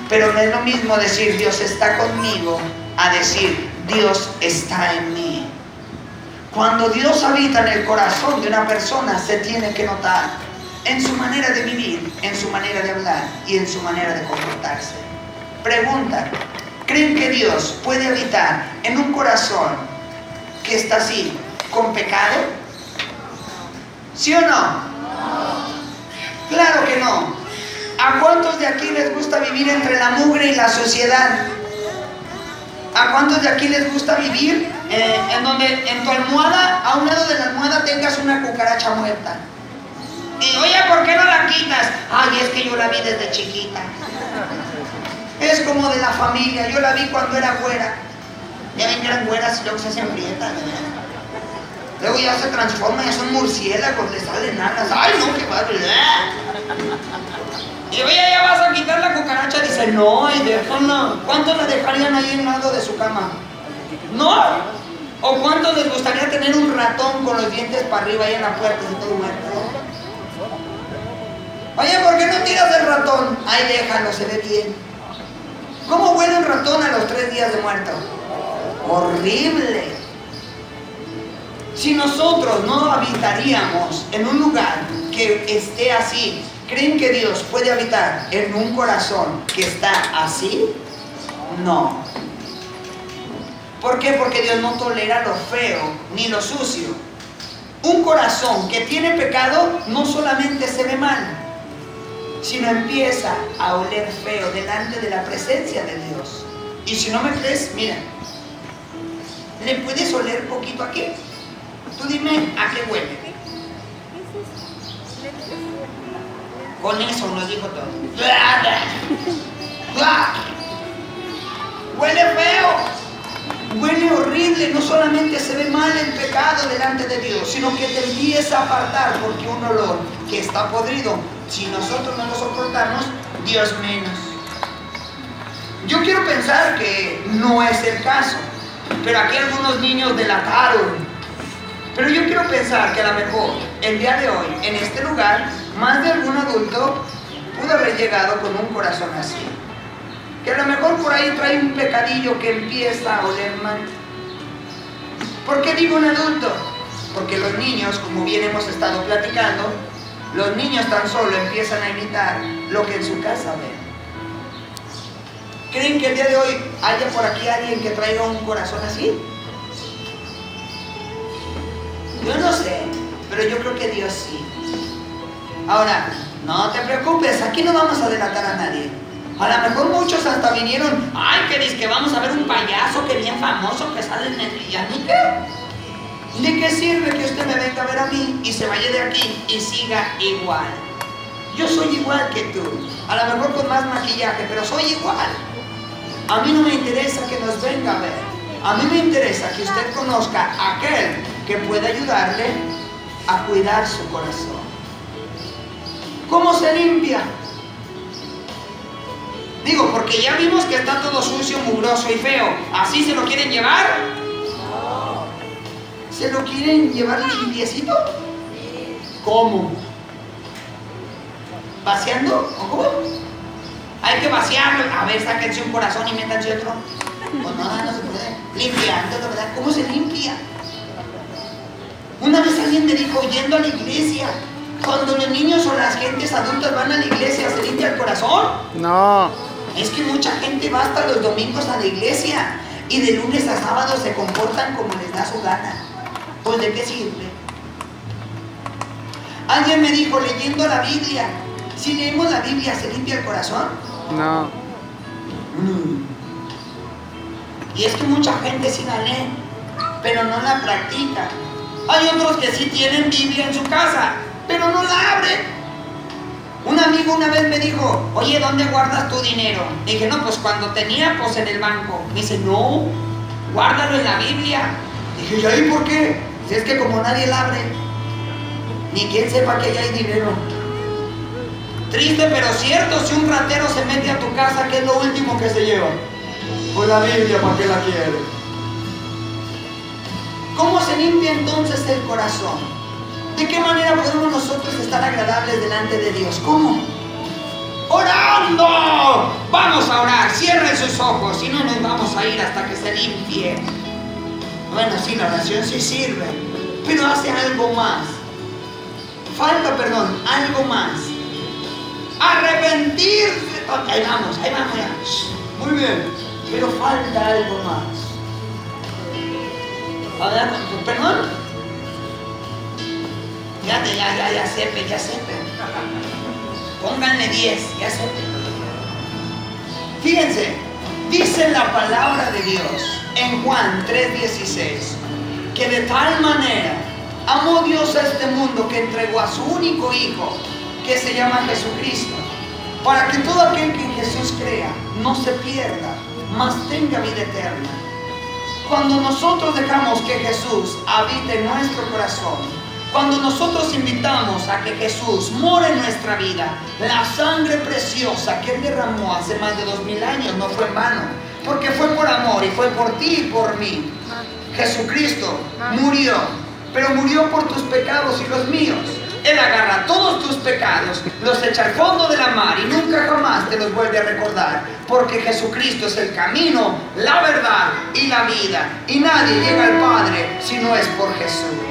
Pero no es lo mismo decir Dios está conmigo a decir Dios está en mí. Cuando Dios habita en el corazón de una persona, se tiene que notar en su manera de vivir, en su manera de hablar y en su manera de comportarse. Pregunta: ¿creen que Dios puede habitar en un corazón que está así, con pecado? ¿Sí o no? Claro que no. ¿A cuántos de aquí les gusta vivir entre la mugre y la suciedad? ¿A cuántos de aquí les gusta vivir en donde en tu almohada, a un lado de la almohada tengas una cucaracha muerta? Y oye, ¿por qué no la quitas? Ay, es que yo la vi desde chiquita. Es como de la familia, yo la vi cuando era güera. Ya ven que eran güeras y luego se hacen prietas, ¿verdad? Luego ya se transforman, ya son murciélagos, le salen alas. ¡Ay, no, qué padre! Y oye, ¿ya vas a quitar la cucaracha? Dice, no, y déjala. ¿Cuántos la dejarían ahí en lado de su cama? ¿No? ¿O cuántos les gustaría tener un ratón con los dientes para arriba ahí en la puerta y todo muerto? Oye, ¿por qué no tiras el ratón? Ay, déjalo, se ve bien. ¿Cómo huele un ratón a los 3 días de muerto? Horrible. Si nosotros no habitaríamos en un lugar que esté así, ¿creen que Dios puede habitar en un corazón que está así? No. ¿Por qué? Porque Dios no tolera lo feo ni lo sucio. Un corazón que tiene pecado no solamente se ve mal, sino empieza a oler feo delante de la presencia de Dios. Y si no me crees, mira, ¿le puedes oler poquito aquí? Tú dime a qué huele. Con eso nos dijo todo. Huele feo, huele horrible. No solamente se ve mal el pecado delante de Dios, sino que te empieza a apartar, porque un olor que está podrido, si nosotros no lo soportamos, Dios menos. Yo quiero pensar que no es el caso, pero aquí algunos niños delataron. Pero yo quiero pensar que a lo mejor el día de hoy, en este lugar, más de algún adulto pudo haber llegado con un corazón así. Que a lo mejor por ahí trae un pecadillo que empieza a oler mal. ¿Por qué digo un adulto? Porque los niños, como bien hemos estado platicando, los niños tan solo empiezan a imitar lo que en su casa ven. ¿Creen que el día de hoy haya por aquí alguien que traiga un corazón así? Yo no sé, pero yo creo que Dios sí. Ahora, no te preocupes, aquí no vamos a delatar a nadie. A lo mejor muchos hasta vinieron, ay, que dice que vamos a ver un payaso que bien famoso que sale en el... ¿Y a mí qué? ¿De qué sirve que usted me venga a ver a mí y se vaya de aquí y siga igual? Yo soy igual que tú, a lo mejor con más maquillaje, pero soy igual. A mí no me interesa que nos venga a ver. A mí me interesa que usted conozca a aquel que pueda ayudarle a cuidar su corazón. ¿Cómo se limpia? Digo, porque ya vimos que está todo sucio, mugroso y feo. ¿Así se lo quieren llevar? ¿Se lo quieren llevar limpiecito? ¿Cómo? ¿Vaciando? ¿O cómo? Hay que vaciarlo. A ver, sáquense un corazón y métanse otro. Pues no, no se puede. Limpiando, ¿verdad? ¿Cómo se limpia? Una vez alguien me dijo, yendo a la iglesia, cuando los niños o las gentes adultas van a la iglesia, ¿se limpia el corazón? No. Es que mucha gente va hasta los domingos a la iglesia y de lunes a sábado se comportan como les da su gana. Pues ¿de qué sirve? Alguien me dijo, leyendo la Biblia, si leemos la Biblia, ¿se limpia el corazón? No. Y es que mucha gente sí la lee, pero no la practica. Hay otros que sí tienen Biblia en su casa, pero no la abren. Un amigo una vez me dijo, oye, ¿dónde guardas tu dinero? Dije, no, pues cuando tenía, pues en el banco. Me dice, no, guárdalo en la Biblia. Dije, ¿y ahí por qué? Si es que como nadie la abre, ni quien sepa que ahí hay dinero. Triste pero cierto, si un ratero se mete a tu casa, ¿qué es lo último que se lleva? Pues la Biblia, ¿para qué la quiere? ¿Cómo se limpia entonces el corazón? ¿De qué manera podemos nosotros estar agradables delante de Dios? ¿Cómo? ¡Orando! Vamos a orar. Cierre sus ojos y no nos vamos a ir hasta que se limpie. Bueno, sí, la oración sí sirve, pero hace algo más. Falta, perdón, algo más. Arrepentirse. Ahí vamos ya. Muy bien, pero falta algo más. A ver, perdón. Ya sepe. Pónganle 10, ya sepe. Fíjense, dice la palabra de Dios en Juan 3:16, que de tal manera amó Dios a este mundo que entregó a su único Hijo, que se llama Jesucristo, para que todo aquel que en Jesús crea no se pierda, mas tenga vida eterna. Cuando nosotros dejamos que Jesús habite en nuestro corazón, cuando nosotros invitamos a que Jesús more en nuestra vida, la sangre preciosa que Él derramó hace más de 2000 años no fue en vano, porque fue por amor y fue por ti y por mí. Jesucristo murió, pero murió por tus pecados y los míos. Él agarra todos tus pecados, los echa al fondo de la mar y nunca jamás te los vuelve a recordar, porque Jesucristo es el camino, la verdad y la vida, y nadie llega al Padre si no es por Jesús.